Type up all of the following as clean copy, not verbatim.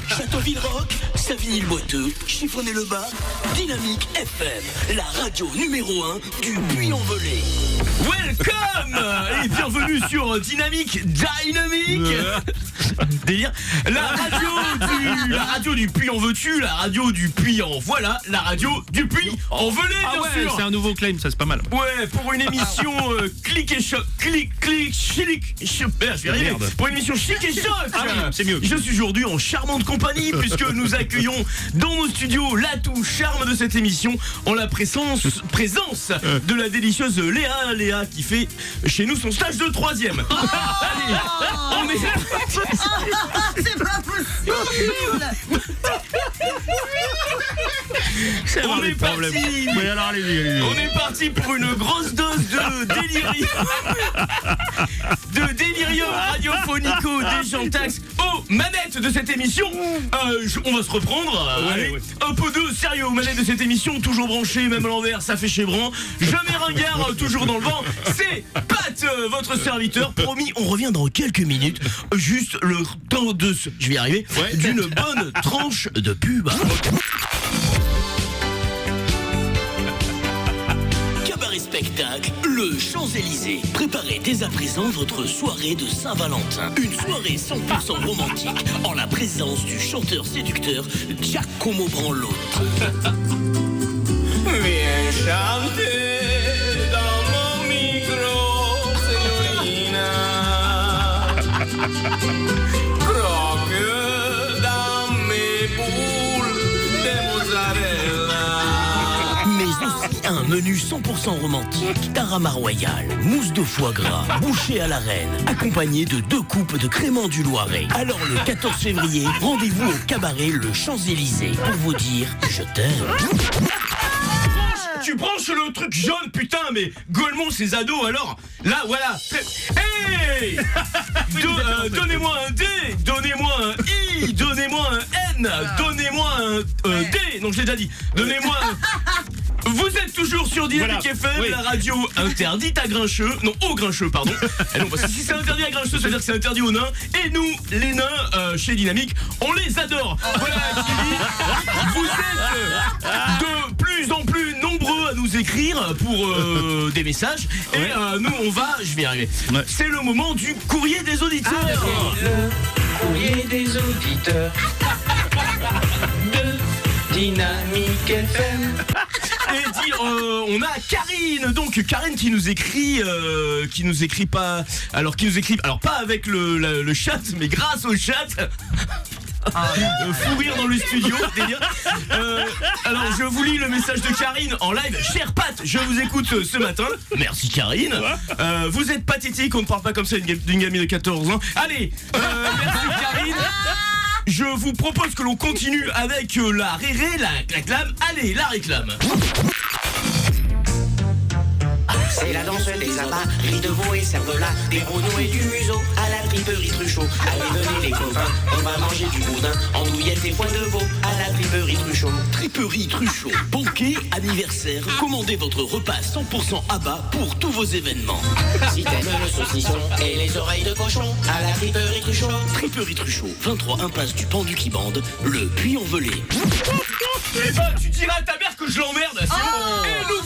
Châteauville-Rock, Savigny-le-Boiteux, Chiffonnet-le-Bas, Dynamique FM, la radio numéro 1 du Puy-en-Velay. Welcome et bienvenue sur Dynamique. Délire. La radio du Puy en veux-tu, la radio du Puy en voilà, la radio du Puy en Velay, bien sûr. C'est un nouveau claim, ça c'est pas mal. Ouais, pour une émission clic et choc, clic, chic, je vais arriver. Pour une émission chic et choc. C'est mieux. Je suis aujourd'hui en charmante compagnie puisque nous accueillons dans nos studios l'atout charme de cette émission en la présence de la délicieuse Léa qui fait chez nous son stage de 3e. Allez, on est c'est pas possible. On est parti. Oui, alors allez-y. On est parti pour une grosse dose de délirium radiophonico déjantax aux manettes de cette émission. On va se reprendre. Allez, un peu de sérieux aux manettes de cette émission, toujours branché, même à l'envers, ça fait chébrant. Jamais ringard, toujours dans le vent. C'est Pat, votre serviteur. Promis, on revient dans quelques minutes. Juste le temps je vais y arriver, d'une bonne tranche de pub. Cabaret spectacle, le Champs-Élysées. Préparez dès à présent votre soirée de Saint-Valentin. Une soirée 100% romantique en la présence du chanteur séducteur Giacomo Branlo. Viens chanter dans mon micro, signorina. Croque dans mes boules de mozzarella. Mais aussi un menu 100% romantique, tarama royal, mousse de foie gras, bouchée à la reine, accompagné de 2 coupes de crément du Loiret. Alors le 14 février, rendez-vous au cabaret Le Champs-Élysées pour vous dire je t'aime. Tu branches le truc jaune, putain, mais Golemont, ces ados, alors là, voilà. Hey donnez-moi un D, donnez-moi un I, donnez-moi un N, donnez-moi un D. Non, je l'ai déjà dit. Donnez-moi un... Vous êtes toujours sur Dynamique FM, la radio interdite à Grincheux. Non, au Grincheux, pardon. Et non, parce que si c'est interdit à Grincheux, ça veut dire que c'est interdit aux nains. Et nous, les nains, chez Dynamique, on les adore. Voilà, vous êtes de plus en plus nombreux à nous écrire pour des messages. Et nous, on va... Je vais y arriver. C'est le moment du courrier des auditeurs. Le courrier des auditeurs de Dynamique FM. Et dit, on a Karine, donc Karine qui nous écrit pas avec le chat, mais grâce au chat. Fou rire dans le studio, délire. Alors je vous lis le message de Karine en live. Cher Pat, je vous écoute ce matin. Merci Karine. Vous êtes pathétique, on ne parle pas comme ça d'une gamine de 14 ans. Allez, merci Karine. Je vous propose que l'on continue avec la réré, la réclame. Allez, la réclame. C'est la danse des abats, riz de veau et cervelas, des grenouilles et du museau, à la triperie Truchot. Allez, venez les copains, on va manger du boudin, andouillettes et foie de veau, à la triperie Truchot. Triperie Truchot, banquet, anniversaire, commandez votre repas 100% abat pour tous vos événements. Si t'aimes le saucisson et les oreilles de cochon, à la triperie Truchot. Triperie Truchot, 23 impasse du Pendu qui bande, le Puy-en-Velay. Eh ben, tu diras à ta mère que je l'emmerde, c'est bon. Et nous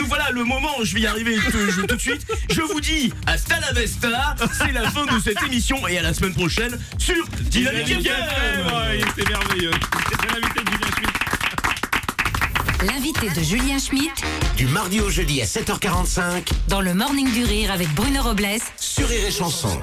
voilà le moment, je vais y arriver tout de suite. Je vous dis, hasta la vesta, c'est la fin de cette émission et à la semaine prochaine sur Dynamique FM. C'est merveilleux. C'est l'invité de Julien Schmitt. L'invité de Julien Schmitt, Du mardi au jeudi à 7h45 dans le Morning du Rire avec Bruno Robles sur Rire et Chanson.